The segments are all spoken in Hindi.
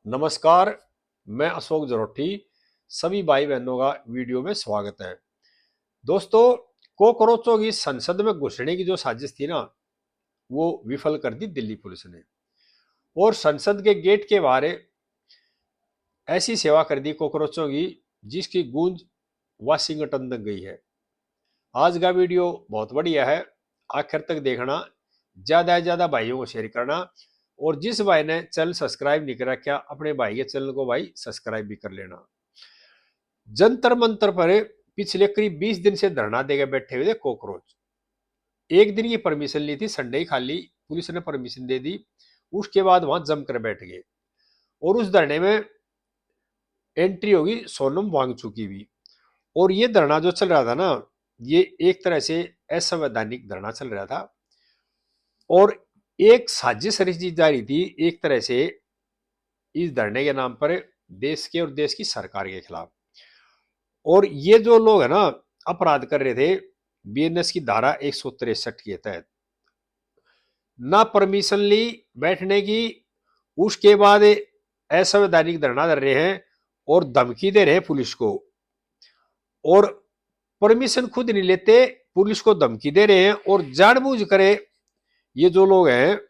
नमस्कार। मैं अशोक जरोठी। सभी भाई बहनों का वीडियो में स्वागत है। दोस्तों, कॉकरोचों की संसद में घुसने की जो साजिश थी ना, वो विफल कर दी दिल्ली पुलिस ने। और संसद के गेट के बाहर ऐसी सेवा कर दी कॉकरोचों की जिसकी गूंज वाशिंगटन तक गई है। आज का वीडियो बहुत बढ़िया है, आखिर तक देखना, ज्यादा से ज्यादा भाइयों को शेयर करना। और जिस भाई ने चैनल सब्सक्राइब नहीं कर रखा, अपने भाई के चैनल को भाई सब्सक्राइब भी कर लेना। जंतर मंतर पर पिछले करीब 20 दिन से धरना देकर बैठे हुए थे कॉकरोच। एक दिन की परमिशन ली थी, संडे ही खाली पुलिस ने परमिशन दे दी। उसके बाद वहां जमकर बैठ गए और उस धरने में एंट्री होगी सोनम वांगचुक की भी। और ये धरना जो चल रहा था ना, ये एक तरह से असंवैधानिक धरना चल रहा था और एक साजिश रची जा रही थी एक तरह से इस धरने के नाम पर, देश के और देश की सरकार के खिलाफ। और ये जो लोग है ना, अपराध कर रहे थे बीएनएस की धारा 163 के तहत। ना परमिशन ली बैठने की, उसके बाद असंवैधानिक धरना कर रहे हैं और धमकी दे रहे हैं पुलिस को। और परमिशन खुद नहीं लेते, पुलिस को धमकी दे रहे हैं और जानबूझ करे ये जो लोग हैं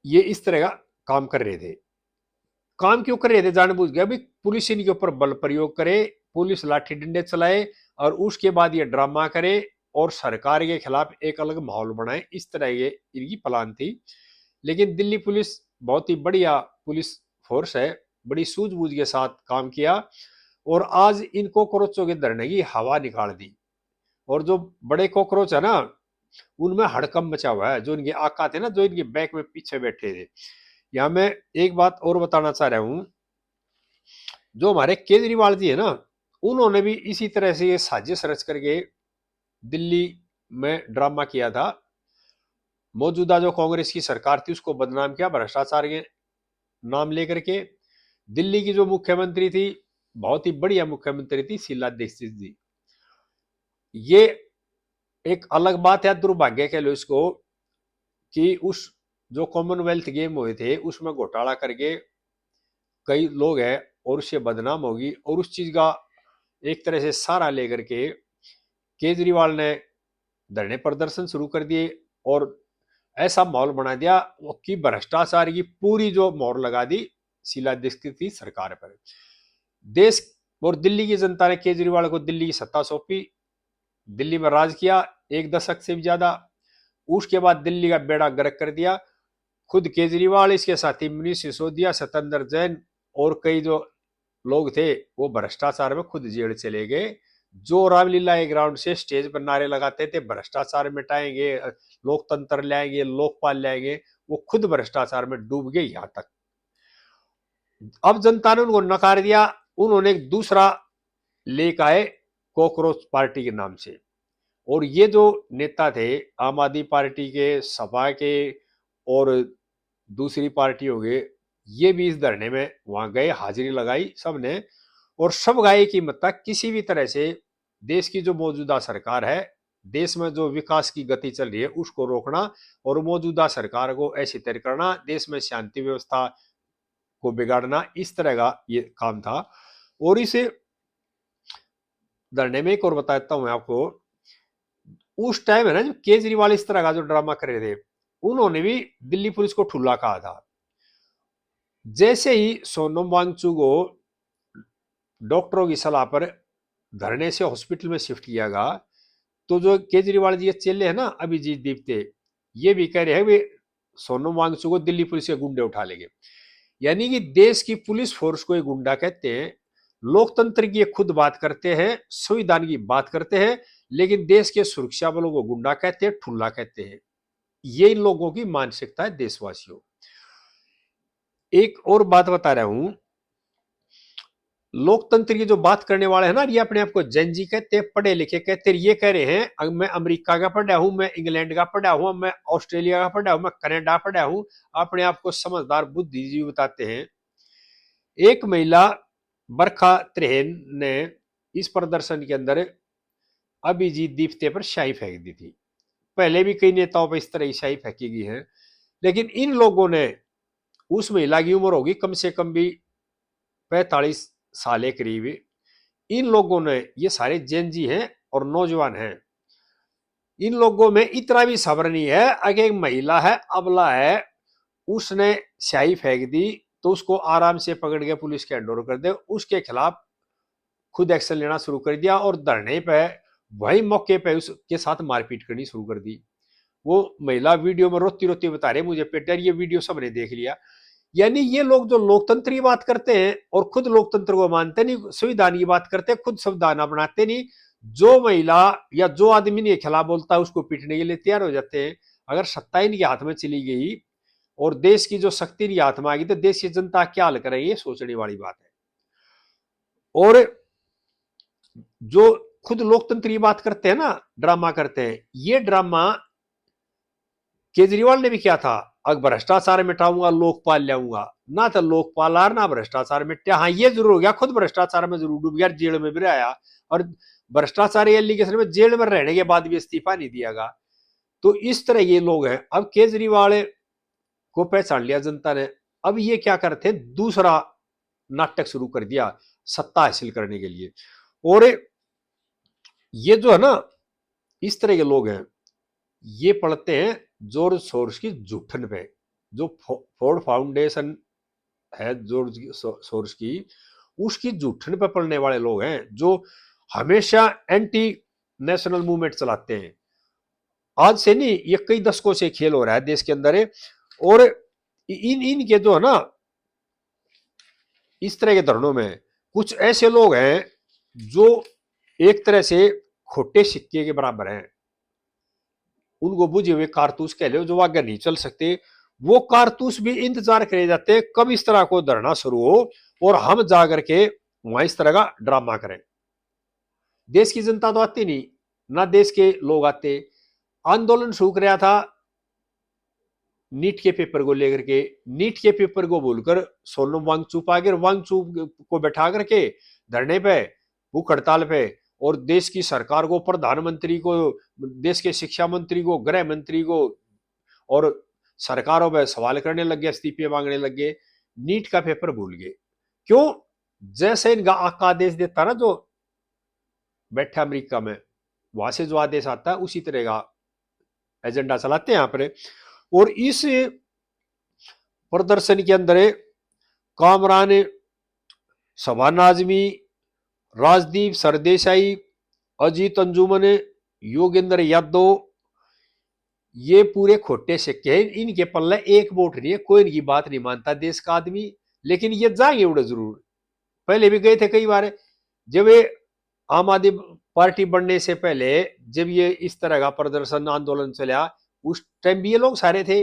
ये इस तरह का काम कर रहे थे। काम क्यों कर रहे थे जानबूझ के? अभी पुलिस इनके ऊपर बल प्रयोग करे, पुलिस लाठी डंडे चलाए और उसके बाद ये ड्रामा करे और सरकार के खिलाफ एक अलग माहौल बनाए, इस तरह ये इनकी प्लान थी। लेकिन दिल्ली पुलिस बहुत ही बढ़िया पुलिस फोर्स है, बड़ी सूझबूझ के साथ काम किया और आज इन कॉकरोचों के धरने की हवा निकाल दी। और जो बड़े कॉकरोच है ना, उनमें हड़कंप मचा हुआ है। जो इनके आका थे ना, जो इनके बैक में पीछे बैठे थे। यहां मैं एक बात और बताना चाह रहा हूं, जो हमारे केजरीवाल जी है ना, उन्होंने भी इसी तरह से ये साजिश रच करके दिल्ली में ड्रामा किया था। मौजूदा जो कांग्रेस की सरकार थी उसको बदनाम किया भ्रष्टाचार के नाम लेकर के। दिल्ली की जो मुख्यमंत्री थी, बहुत ही बढ़िया मुख्यमंत्री थी शीला दीक्षित जी। ये एक अलग बात है, दुर्भाग्य कह लो इसको, कि उस जो कॉमनवेल्थ गेम हुए थे उसमें घोटाला करके कई लोग हैं और उससे बदनाम होगी। और उस चीज का एक तरह से सहारा लेकर के केजरीवाल ने धरने प्रदर्शन शुरू कर दिए और ऐसा माहौल बना दिया कि भ्रष्टाचार की पूरी जो मोहर लगा दी शीला दीक्षित की सरकार पर। देश और दिल्ली की जनता ने केजरीवाल को दिल्ली की सत्ता सौंपी, दिल्ली में राज किया एक दशक से भी ज्यादा। उसके बाद दिल्ली का बेड़ा गर्क कर दिया। खुद केजरीवाल, इसके साथी मनीष सिसोदिया, सत्येंद्र जैन और कई जो लोग थे वो भ्रष्टाचार में खुद जेल चले गए। जो रामलीला के ग्राउंड से स्टेज पर नारे लगाते थे भ्रष्टाचार मिटाएंगे, लोकतंत्र लाएंगे, लोकपाल लाएंगे, वो खुद भ्रष्टाचार में डूब गए। यहां तक अब जनता ने उनको नकार दिया। उन्होंने एक दूसरा लेकर आए कॉकरोच पार्टी के नाम से। और ये जो नेता थे आम आदमी पार्टी के, सपा के और दूसरी पार्टी हो गए, ये भी इस धरने में वहां गए, हाजिरी लगाई सबने। और सब गाय की मत किसी भी तरह से देश की जो मौजूदा सरकार है, देश में जो विकास की गति चल रही है उसको रोकना और मौजूदा सरकार को ऐसी तय करना, देश में शांति व्यवस्था को बिगाड़ना, इस तरह का ये काम था। और इसे धरने में एक और बताता हूं मैं आपको, उस टाइम है ना जो केजरीवाल इस तरह का जो ड्रामा कर रहे थे, उन्होंने भी दिल्ली पुलिस को ठुल्ला कहा था। जैसे ही सोनम वांगचुक को डॉक्टरों की सलाह पर धरने से हॉस्पिटल में शिफ्ट किया गया, तो जो केजरीवाल जी के चेले हैं ना अभिजीत दीप्ते, ये भी कह रहे हैं वे सोनम वांगचुक को दिल्ली पुलिस के गुंडे उठा लेंगे। यानी कि देश की पुलिस फोर्स को ये गुंडा कहते हैं। लोकतंत्र की खुद बात करते हैं, संविधान की बात करते हैं, लेकिन देश के सुरक्षा बलों को गुंडा कहते हैं, ठुल्ला कहते हैं। ये इन लोगों की मानसिकता है देशवासियों। एक और बात बता रहा हूं, लोकतंत्र की जो बात करने वाले हैं ना, ये अपने आप को जैन कहते हैं, पढ़े लिखे कहते हैं। ये कह रहे हैं मैं अमेरिका का पढ़ा हूं, मैं इंग्लैंड का पढ़ा हूं, मैं ऑस्ट्रेलिया का पढ़ा हूं, मैं कनाडा पढ़ा हूं। अपने आप को समझदार बुद्धिजीवी बताते हैं। एक महिला बरखा त्रेहन ने इस प्रदर्शन के अंदर अभिजीत दीप्ते पर शाही फेंक दी थी। पहले भी कई नेताओं पर इस तरह की शाही फेंकी गई है, लेकिन इन लोगों ने उस महिला की उम्र होगी कम से कम भी 45 साल करीब। इन लोगों ने, ये सारे जेनजी हैं और नौजवान हैं, इन लोगों में इतना भी सब्र नहीं है। अगर एक महिला है, अबला है, उसने स्याही फेंक दी तो उसको आराम से पकड़ के पुलिस के हैंडओवर कर दे, उसके खिलाफ खुद एक्शन लेना शुरू कर दिया और धरने पे वही मौके पे उसके साथ मारपीट करनी शुरू कर दी। वो महिला वीडियो में रोती रोती बता रही मुझे पेटर, ये वीडियो सबने देख लिया। यानी ये लोग जो लोकतंत्र की बात करते हैं और खुद लोकतंत्र को मानते नहीं, संविधान की बात करते हैं, खुद संविधान अपनाते नहीं, जो महिला या जो आदमी ने खिलाफ बोलता है उसको पीटने के लिए तैयार हो जाते हैं। अगर सत्ता इनके हाथ में चली गई और देश की जो शक्ति इनके हाथ में आ गई तो देश की जनता क्या हाल करेगी, ये सोचने वाली बात है। और जो खुद लोकतंत्र की बात करते हैं ना, ड्रामा करते हैं, ये ड्रामा केजरीवाल ने भी किया था। अब भ्रष्टाचार मिटाऊंगा, लोकपाल लाऊंगा, ना तो लोकपाल आ ना भ्रष्टाचार मिटा। हाँ, ये जरूर हो गया, खुद भ्रष्टाचार में जरूर डूब गया, जेल में भी रहा और भ्रष्टाचार एलिगेशन में जेल में रहने के बाद भी इस्तीफा नहीं दियागा। तो इस तरह ये लोग हैं। अब केजरीवाल को पहचान लिया जनता ने, अब ये क्या करते हैं, दूसरा नाटक शुरू कर दिया सत्ता हासिल करने के लिए। और ये जो है ना, इस तरह के लोग हैं, ये पढ़ते हैं जॉर्ज सोरोस की जूठन पे। जो फोर्ड फाउंडेशन है जॉर्ज सोरोस की, उसकी जूठन पे पढ़ने वाले लोग हैं, जो हमेशा एंटी नेशनल मूवमेंट चलाते हैं। आज से नहीं, ये कई दशकों से खेल हो रहा है देश के अंदर है। और इनके जो है ना, इस तरह के धरणों में कुछ ऐसे लोग हैं जो एक तरह से खोटे सिक्के के बराबर हैं। उनको बुझे हुए कारतूस कह लो, जो आगे नहीं चल सकते, वो कारतूस भी इंतजार करे जाते हैं कब इस तरह को धरना शुरू हो और हम जाकर के वहां इस तरह का ड्रामा करें। देश की जनता तो आती नहीं, ना देश के लोग आते। आंदोलन शुरू कराया था नीट के पेपर को लेकर के, नीट के पेपर को बोलकर सोनम वांगचुक आ गए, वांगचुक को बैठा करके धरने पे, भूख हड़ताल पे, और देश की सरकार को, प्रधानमंत्री को, देश के शिक्षा मंत्री को, गृह मंत्री को और सरकारों पे सवाल करने लग गए, इस्तीफे मांगने लग गए। नीट का पेपर भूल गए। क्यों? जैसे इनका आका आदेश देता ना, जो बैठा अमेरिका में, वहां से जो आदेश आता है उसी तरह का एजेंडा चलाते हैं यहाँ पर। और इस प्रदर्शन के अंदर कामरान शबाना आजमी, राजदीप सरदेसाई, अजीत अंजुमन, योगेंद्र यादव, ये पूरे खोटे सिक्के हैं। इनके पल्ले एक वोट नहीं है, कोई इनकी बात नहीं मानता देश का आदमी, लेकिन ये जाएंगे उड़े जरूर। पहले भी गए थे कई बार। जब ये आम आदमी पार्टी बनने से पहले जब ये इस तरह का प्रदर्शन आंदोलन चला, उस टाइम भी ये लोग सारे थे।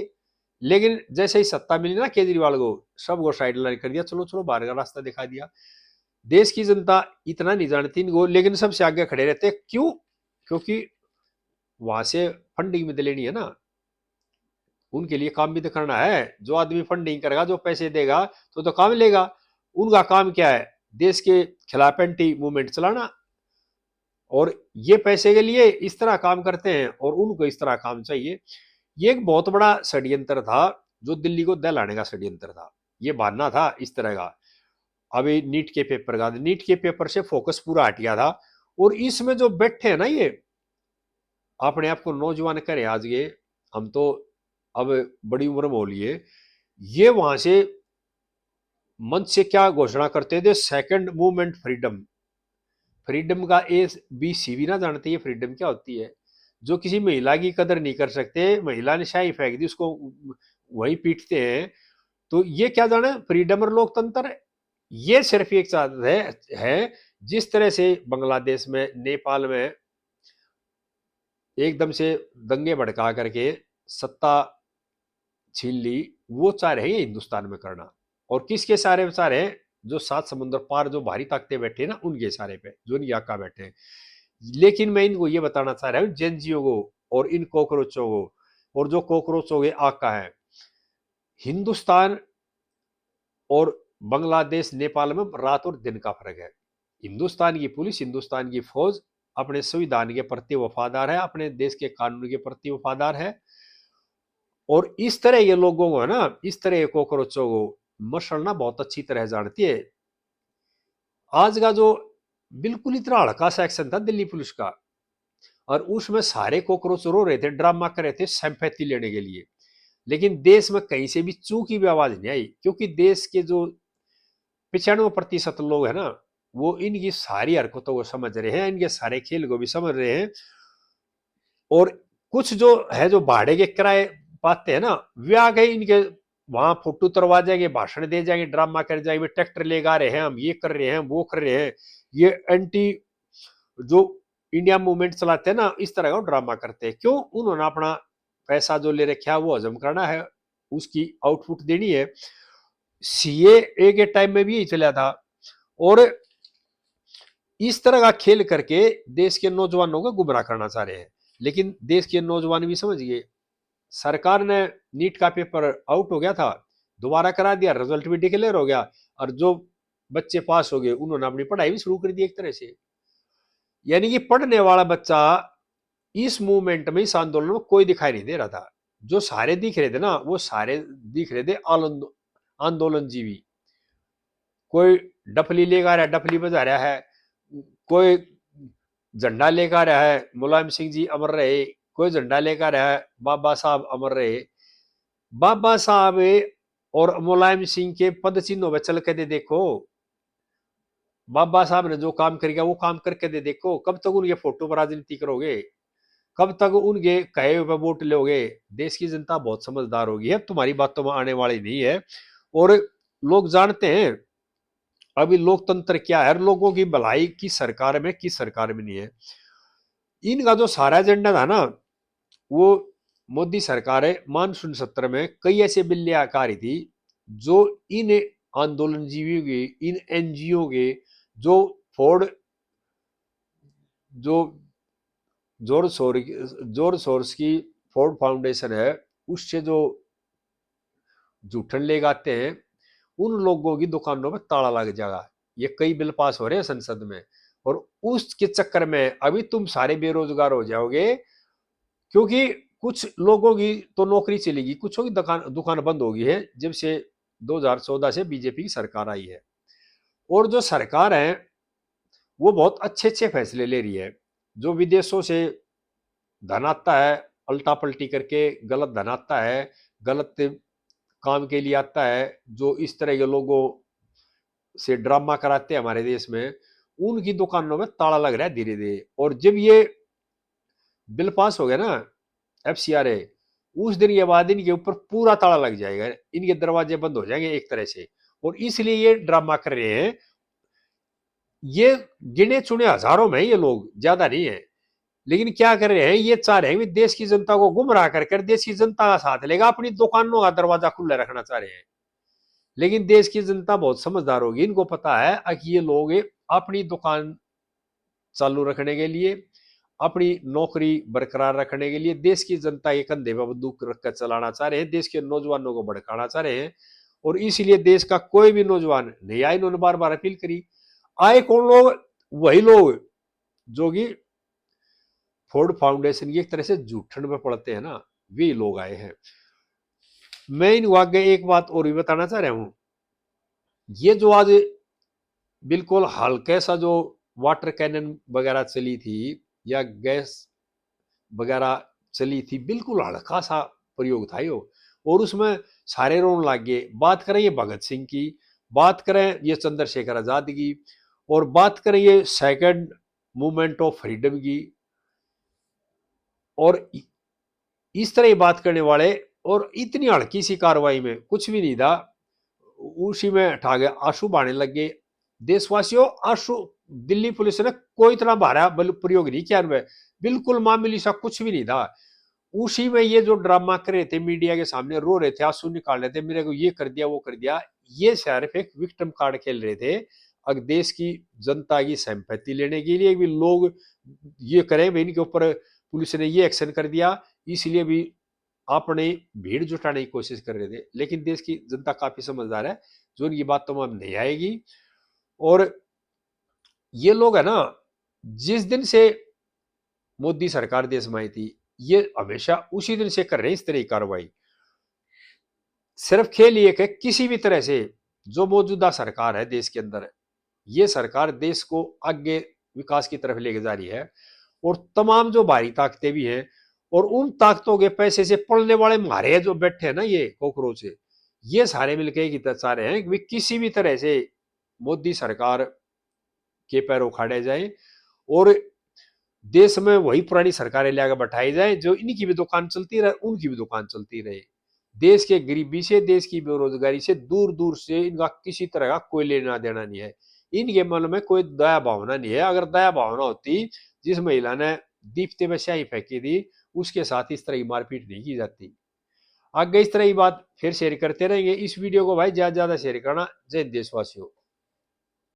लेकिन जैसे ही सत्ता मिली ना केजरीवाल को, सबको साइड लाइन कर दिया, चलो चलो बाहर का रास्ता दिखा दिया। देश की जनता इतना नहीं जानती इनको, लेकिन सबसे आगे खड़े रहते। क्यों? क्योंकि वहां से फंडिंग में लेनी है ना, उनके लिए काम भी तो करना है। जो आदमी फंडिंग करेगा, जो पैसे देगा, तो काम लेगा। उनका काम क्या है? देश के खिलाफ एंटी मूवमेंट चलाना। और ये पैसे के लिए इस तरह काम करते हैं और उनको इस तरह काम चाहिए। ये एक बहुत बड़ा षड्यंत्र था, जो दिल्ली को दहलाने का षड्यंत्र था। ये बहाना था इस तरह का। अभी नीट के पेपर का, नीट के पेपर से फोकस पूरा हट गया था। और इसमें जो बैठे हैं ना, ये अपने आप को नौजवान करें आज, ये हम तो अब बड़ी उम्र में हो लिए, ये वहां से मंच से क्या घोषणा करते थे, सेकंड मूवमेंट फ्रीडम। फ्रीडम का ए बी सी भी ना जानते, ये फ्रीडम क्या होती है। जो किसी महिला की कदर नहीं कर सकते, महिला ने शाही फेंक दी, उसको वही पीटते हैं। तो ये क्या जाना, फ्रीडम और लोकतंत्र। ये सिर्फ एक साथ है जिस तरह से बांग्लादेश में, नेपाल में एकदम से दंगे भड़का करके सत्ता छीन ली, वो चाह रहे हैं हिंदुस्तान में करना। और किसके सारे चाह रहे हैं? जो 7 समुद्र पार जो भारी ताकतें बैठे ना, उनके सारे पे, जो नहीं आका बैठे हैं। लेकिन मैं इनको ये बताना चाह रहा हूं, जेनजियो को और इन कॉकरोचों को, और जो कॉकरोचों के आका है, हिंदुस्तान और बांग्लादेश नेपाल में रात और दिन का फर्क है। हिंदुस्तान की पुलिस, हिंदुस्तान की फौज अपने संविधान के प्रति वफादार है, अपने देश के कानून के प्रति वफादार है। और इस तरह के लोगों को है ना, इस तरह के कॉकरोचों को मसलना बहुत अच्छी तरह जानती है। आज का जो बिल्कुल इतना हल्का सा एक्शन था दिल्ली पुलिस का, और उसमें सारे कॉकरोच रो रहे थे, ड्रामा कर रहे थे सिंपैथी लेने के लिए, लेकिन देश में कहीं से भी चू की भी आवाज नहीं आई, क्योंकि देश के जो 95% लोग है ना, वो इनकी सारी हरकतों को समझ रहे हैं, इनके सारे खेल को भी समझ रहे हैं। और कुछ जो है, जो भाड़े के किराए पाते हैं ना, वे आ गए इनके वहां फोटो उतरवा जाएंगे, भाषण दे जाएंगे, ड्रामा कर जाएंगे, ट्रैक्टर लेगा रहे हैं, हम ये कर रहे हैं, वो कर रहे हैं, ये एंटी जो इंडिया मूवमेंट चलाते हैं ना, इस तरह का ड्रामा करते हैं। क्यों? उन्होंने अपना पैसा जो ले रखा है वो हजम करना है, उसकी आउटपुट देनी है। सीए के टाइम में भी यही चला था, और इस तरह का खेल करके देश के नौजवानों को गुमराह करना चाह रहे हैं। लेकिन देश के नौजवान भी समझ गए, सरकार ने नीट का पेपर आउट हो गया था, दोबारा करा दिया, रिजल्ट भी डिक्लेयर हो गया, और जो बच्चे पास हो गए उन्होंने अपनी पढ़ाई भी शुरू कर दी एक तरह से। यानी कि पढ़ने वाला बच्चा इस मूवमेंट में, इस आंदोलन में कोई दिखाई नहीं दे रहा था। जो सारे दिख रहे थे ना, वो सारे दिख रहे थे आंदोलन जीवी। कोई डफली लेकर आ रहा है, डफली बजा रहा है, कोई झंडा लेकर रहा है, मुलायम सिंह जी अमर रहे, कोई झंडा लेकर रहा है, बाबा साहब अमर रहे। बाबा साहब और मुलायम सिंह के पद चिन्हों पर चल के दे देखो, बाबा साहब ने जो काम कर गया वो काम करके दे देखो। कब तक उनके फोटो पर राजनीति करोगे? कब तक उनके कहे हुए वोट लोगे? देश की जनता बहुत समझदार होगी है, तुम्हारी बातों में आने वाली नहीं है। और लोग जानते हैं अभी लोकतंत्र क्या है, लोगों की भलाई किस सरकार में, किस सरकार में नहीं है। इनका जो सारा एजेंडा था ना, वो मोदी सरकार है मानसून सत्र में कई ऐसे बिल्ले आकारी थी जो इन आंदोलन जीवियों के, इन एनजीओ के, जो फोर्ड, जो जोर सोर्स की फोर्ड फाउंडेशन है, उससे जो जूठन ले आते हैं, उन लोगों की दुकानों में ताला लग जाएगा। ये कई बिल पास हो रहे हैं संसद में, और उसके चक्कर में अभी तुम सारे बेरोजगार हो जाओगे, क्योंकि कुछ लोगों की तो नौकरी चलेगी, कुछों की दुकान दुकान बंद होगी है जब से 2014 से बीजेपी की सरकार आई है। और जो सरकार है वो बहुत अच्छे अच्छे फैसले ले रही है। जो विदेशों से धन आता है, पलटा पलटी करके गलत धन आता है, गलत काम के लिए आता है, जो इस तरह के लोगों से ड्रामा कराते हैं हमारे देश में, उनकी दुकानों में ताला लग रहा है धीरे धीरे। और जब ये बिल पास हो गया ना, एफसीआरए, उस दिन के बाद इनके ऊपर पूरा ताला लग जाएगा, इनके दरवाजे बंद हो जाएंगे एक तरह से। और इसलिए ये ड्रामा कर रहे हैं। ये गिने चुने हजारों में ये लोग, ज्यादा नहीं है, लेकिन क्या कर रहे हैं, ये चाह रहे हैं देश की जनता को गुमराह कर देश की जनता का साथ लेगा, अपनी दुकानों का दरवाजा खुला रखना चाह रहे हैं। लेकिन देश की जनता बहुत समझदार होगी, इनको पता है कि ये लोग अपनी दुकान चालू रखने के लिए, अपनी नौकरी बरकरार रखने के लिए देश की जनता के कंधे पर बंदूक रखकर चलाना चाह रहे हैं, देश के नौजवानों को भड़काना चाह रहे हैं। और इसीलिए देश का कोई भी नौजवान नहीं आए, इन्होंने बार बार अपील करी। आए कौन लोग? वही लोग जो कि फोर्ड फाउंडेशन की एक तरह से जूठन में पड़ते हैं ना, वे लोग आए हैं। मैं इन वाक्य एक बात और भी बताना चाह रहा हूं। ये जो आज बिल्कुल हल्के सा जो वाटर कैनन वगैरह चली थी, या गैस वगैरह चली थी, बिल्कुल हल्का सा प्रयोग था यो, और उसमें सारे रोन लग गए। बात करें ये भगत सिंह की, बात करें ये चंद्रशेखर आजाद की, और बात करें ये सेकंड मूवमेंट ऑफ फ्रीडम की, और इस तरह बात करने वाले, और इतनी हल्की सी कार्रवाई में कुछ भी नहीं था, उसी में ठा गए, आंसू बहाने लग गए देशवासियों। आंसू, दिल्ली पुलिस ने कोई इतना भारा बल प्रयोग नहीं किया उनमें, बिल्कुल मामूली सा कुछ भी नहीं था। उसी में ये जो ड्रामा कर रहे थे, मीडिया के सामने रो रहे थे, आंसू निकाल रहे थे, मेरे को ये कर दिया वो कर दिया, ये सिर्फ एक विक्टिम कार्ड खेल रहे थे। अगर देश की जनता की सिंपैथी लेने के लिए भी लोग ये करें, इनके ऊपर पुलिस ने ये एक्शन कर दिया, इसलिए भी अपने भीड़ जुटाने की कोशिश कर रहे थे। लेकिन देश की जनता काफी समझदार है, जो उनकी बातों में अब नहीं आएगी। और ये लोग है ना, जिस दिन से मोदी सरकार देश में आई थी, ये हमेशा उसी दिन से कर रहे हैं इस तरह की कार्रवाई। सिर्फ खेल ये है किसी भी तरह से जो मौजूदा सरकार है देश के अंदर, ये सरकार देश को आगे विकास की तरफ लेके जा रही है, और तमाम जो बाहरी ताकतें भी हैं, और उन ताकतों के पैसे से पलने वाले मारे जो बैठे हैं ना ये कॉकरोच, ये सारे मिलकर एक चाह रहे हैं कि किसी भी तरह से मोदी सरकार के पैर उखाड़े जाए और देश में वही पुरानी सरकारें लाकर बैठाई जाए, जो इनकी भी दुकान चलती रहे उनकी भी दुकान चलती रहे। देश के गरीबी से, देश की बेरोजगारी से दूर दूर से इनका किसी तरह का कोई लेना देना नहीं है। इनके मन में कोई दया भावना नहीं है। अगर दया भावना होती, जिस महिला ने दीप्ति में स्याही फेंकी थी उसके साथ इस तरह की मारपीट नहीं की जाती। आगे इस तरह की बात फिर शेयर करते रहेंगे। इस वीडियो को भाई ज्यादा ज्यादा शेयर करना। जय देशवासियों।